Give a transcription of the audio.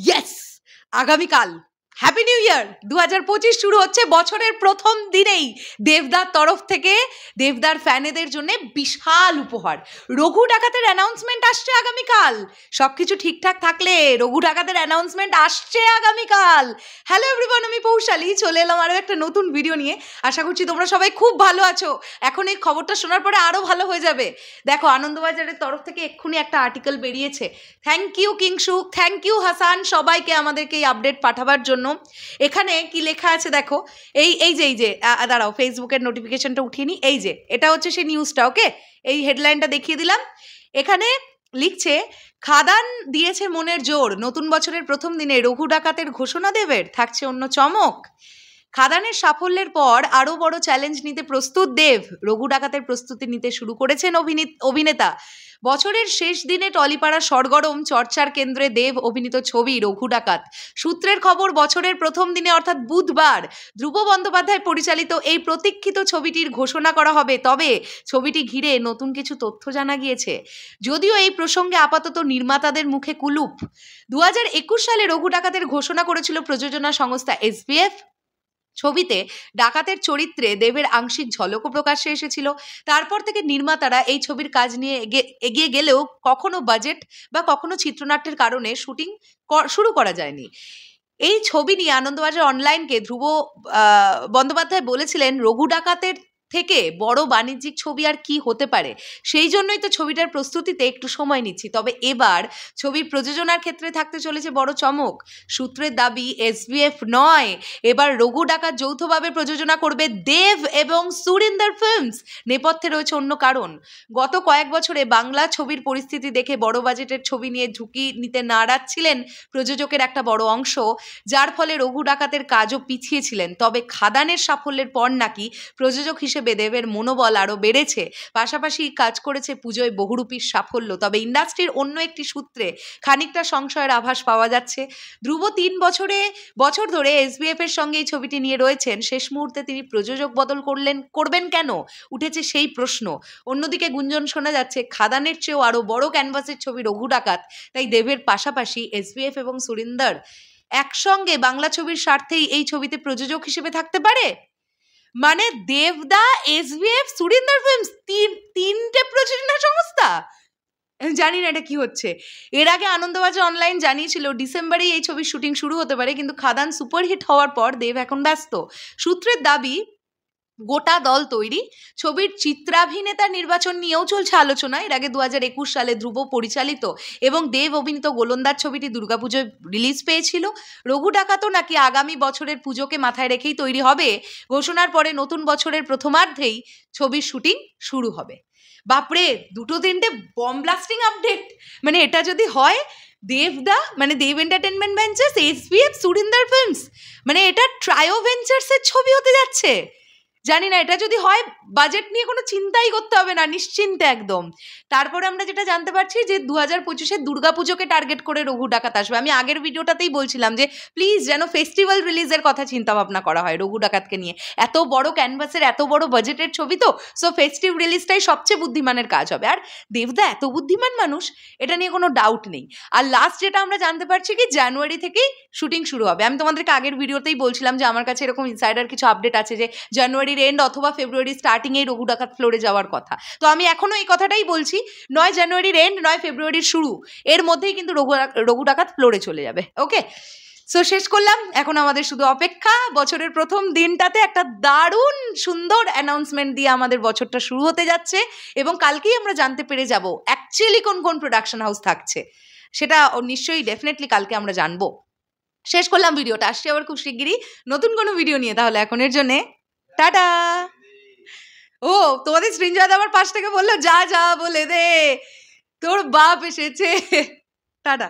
Yes, আগামীকাল happy new year 2025 শুরু হচ্ছে। বছরের প্রথম দিনেই দেবদার তরফ থেকে দেবদার ফ্যানেদের জন্য বিশাল উপহার। রঘু ডাকাতের অ্যানাউন্সমেন্ট আসছে আগামীকাল। সবকিছু ঠিকঠাক থাকলে রঘু ডাকাতের অ্যানাউন্সমেন্ট আসছে আগামীকাল। হ্যালো এভরিওয়ান, আমি পৌশালী চলে এলাম আরও একটা নতুন ভিডিও নিয়ে। আশা করছি তোমরা সবাই খুব ভালো আছো। এখন এই খবরটা শোনার পরে আরও ভালো হয়ে যাবে। দেখো, আনন্দবাজারের তরফ থেকে এক্ষুনি একটা আর্টিকেল বেরিয়েছে। Thank you Kingshuk, thank you Hasan, সবাইকে আমাদেরকে এই আপডেট পাঠাবার জন্য। এখানে কি লেখা আছে দেখো, এই যে দাঁড়াও, ফেসবুকের নোটিফিকেশনটা উঠিয়ে নি। এই যে এটা হচ্ছে সেই নিউজটা। ওকে, এই হেডলাইনটা দেখিয়ে দিলাম। এখানে লিখছে, খাদান দিয়েছে মনের জোর, নতুন বছরের প্রথম দিনে রঘু ডাকাতের ঘোষণা দেবের থাকছে অন্য চমক। খাদানের সাফল্যের পর আরও বড় চ্যালেঞ্জ নিতে প্রস্তুত দেব। রঘু ডাকাতের প্রস্তুতি নিতে শুরু করেছেন অভিনেতা। বছরের শেষ দিনে টলিপাড়া সরগরম চর্চার কেন্দ্রে দেব অভিনীত ছবি রঘু ডাকাত। সূত্রের খবর, বছরের প্রথম দিনে অর্থাৎ বুধবার ধ্রুব বন্দ্যোপাধ্যায় পরিচালিত এই প্রতীক্ষিত ছবিটির ঘোষণা করা হবে। তবে ছবিটি ঘিরে নতুন কিছু তথ্য জানা গিয়েছে, যদিও এই প্রসঙ্গে আপাতত নির্মাতাদের মুখে কুলুপ। 2021 সালে রঘু ডাকাতের ঘোষণা করেছিল প্রযোজনা সংস্থা SBF। ছবিতে ডাকাতের চরিত্রে দেবের আংশিক ঝলকও প্রকাশ্যে এসেছিল। তারপর থেকে নির্মাতারা এই ছবির কাজ নিয়ে এগিয়ে গেলেও কখনো বাজেট বা কখনো চিত্রনাট্যের কারণে শুটিং শুরু করা যায়নি। এই ছবি নিয়ে আনন্দবাজার অনলাইনকে ধ্রুব বন্দ্যোপাধ্যায় বলেছিলেন, রঘু ডাকাতের থেকে বড় বাণিজ্যিক ছবি আর কি হতে পারে, সেই জন্যই তো ছবিটার প্রস্তুতিতে একটু সময় নিচ্ছি। তবে এবার ছবির প্রযোজনার ক্ষেত্রে থাকতে চলেছে বড় চমক। সূত্রের দাবি, SBF নয়, এবার রঘু ডাকাত যৌথভাবে প্রযোজনা করবে দেব এবং সুরিন্দর ফিল্মস। নেপথ্যে রয়েছে অন্য কারণ। গত কয়েক বছরে বাংলা ছবির পরিস্থিতি দেখে বড় বাজেটের ছবি নিয়ে ঝুঁকি নিতে নারাজছিলেন প্রযোজকের একটা বড় অংশ, যার ফলে রঘু ডাকাতের কাজও পিছিয়েছিলেন। তবে খাদানের সাফল্যের পর নাকি প্রযোজক হিসেবে দেবের মনোবল আরও বেড়েছে। পাশাপাশি কাজ করেছে পুজোয় বহুরূপীর সাফল্য। তবে ইন্ডাস্ট্রির অন্য একটি সূত্রে খানিকটা সংশয়ের আভাস পাওয়া যাচ্ছে। ধ্রুব 3 বছর ধরে SBF এর সঙ্গে এই ছবিটি নিয়ে রয়েছেন। শেষ মুহূর্তে তিনি প্রযোজক বদল করবেন কেন, উঠেছে সেই প্রশ্ন। অন্যদিকে গুঞ্জন শোনা যাচ্ছে, খাদানের চেয়েও আরও বড় ক্যানভাসের ছবি রঘু ডাকাত, তাই দেবের পাশাপাশি SBF এবং সুরিন্দর একসঙ্গে বাংলা ছবির স্বার্থেই এই ছবিতে প্রযোজক হিসেবে থাকতে পারে। মানে দেবদা, SBF, সুরিন্দর ফিল্মস, তিনটে প্রযোজনা সংস্থা। জানি না এটা কি হচ্ছে। এর আগে আনন্দবাজার অনলাইন জানিয়েছিল ডিসেম্বরেই এই ছবির শুটিং শুরু হতে পারে, কিন্তু খাদান সুপারহিট হওয়ার পর দেব এখন ব্যস্ত। সূত্রের দাবি, গোটা দল তৈরি। ছবির চিত্রাভিনেতা নির্বাচন নিয়েও চলছে আলোচনা। এর আগে 2021 সালে ধ্রুব পরিচালিত এবং দেব অভিনীত গোলন্দার ছবিটি দুর্গাপুজোয় রিলিজ পেয়েছিল। রঘু ডাকাতও নাকি আগামী বছরের পুজোকে মাথায় রেখেই তৈরি হবে। ঘোষণার পরে নতুন বছরের প্রথমার্ধেই ছবির শুটিং শুরু হবে। বাপরে, 2-3টে বম ব্লাস্টিং আপডেট। মানে এটা যদি হয়, দেবদা মানে Dev entertainment ventures, SBF, Surinder films, মানে এটা ট্রায়ো ভেঞ্চার্সের ছবি হতে যাচ্ছে। জানি না, এটা যদি হয় বাজেট নিয়ে কোনো চিন্তাই করতে হবে না, নিশ্চিন্তে একদম। তারপরে আমরা যেটা জানতে পারছি যে 2025-এ দুর্গাপুজোকে টার্গেট করে রঘু ডাকাত আসবে। আমি আগের ভিডিওটাতেই বলছিলাম যে প্লিজ যেন ফেস্টিভ্যাল রিলিজের কথা চিন্তা ভাবনা করা হয় রঘু ডাকাতকে নিয়ে। এত বড় ক্যানভাসের এত বড় বাজেটের ছবি, তো সো ফেস্টিভ রিলিজটাই সবচেয়ে বুদ্ধিমানের কাজ হবে। আর দেবদা এত বুদ্ধিমান মানুষ, এটা নিয়ে কোনো ডাউট নেই। আর লাস্ট যেটা আমরা জানতে পারছি কি, জানুয়ারি থেকেই শুটিং শুরু হবে। আমি তোমাদেরকে আগের ভিডিওতেই বলছিলাম যে আমার কাছে এরকম ইনসাইডার কিছু আপডেট আছে যে জানুয়ারির এন্ড অথবা ফেব্রুয়ারি স্টার্টিংয়ে রঘু ডাকাত ফ্লোরে যাওয়ার কথা। তো আমি এখনো এই কথাটাই বলছি, নয় জানুয়ারির এন্ড নয় ফেব্রুয়ারির শুরু, এর মধ্যেই কিন্তু রঘু ডাকাত ফ্লোরে চলে যাবে। ওকে, সো শেষ করলাম। এখন আমাদের শুধু অপেক্ষা। বছরের প্রথম দিনটাতে একটা দারুণ সুন্দর অ্যানাউন্সমেন্ট দিয়ে আমাদের বছরটা শুরু হতে যাচ্ছে এবং কালকেই আমরা জানতে পেরে যাব অ্যাকচুয়ালি কোন কোন প্রোডাকশন হাউস থাকছে। সেটা নিশ্চয়ই ডেফিনেটলি কালকে আমরা জানবো। শেষ করলাম ভিডিওটা, আসছি আবার খুব শিগগিরই নতুন কোনো ভিডিও নিয়ে। তাহলে এখনের জন্যে টাটা। ও, তোমাদের সৃঞ্জয় আমার পাশ থেকে বললো, যা যা বলে দে, তোর বাপ এসেছে। টাটা।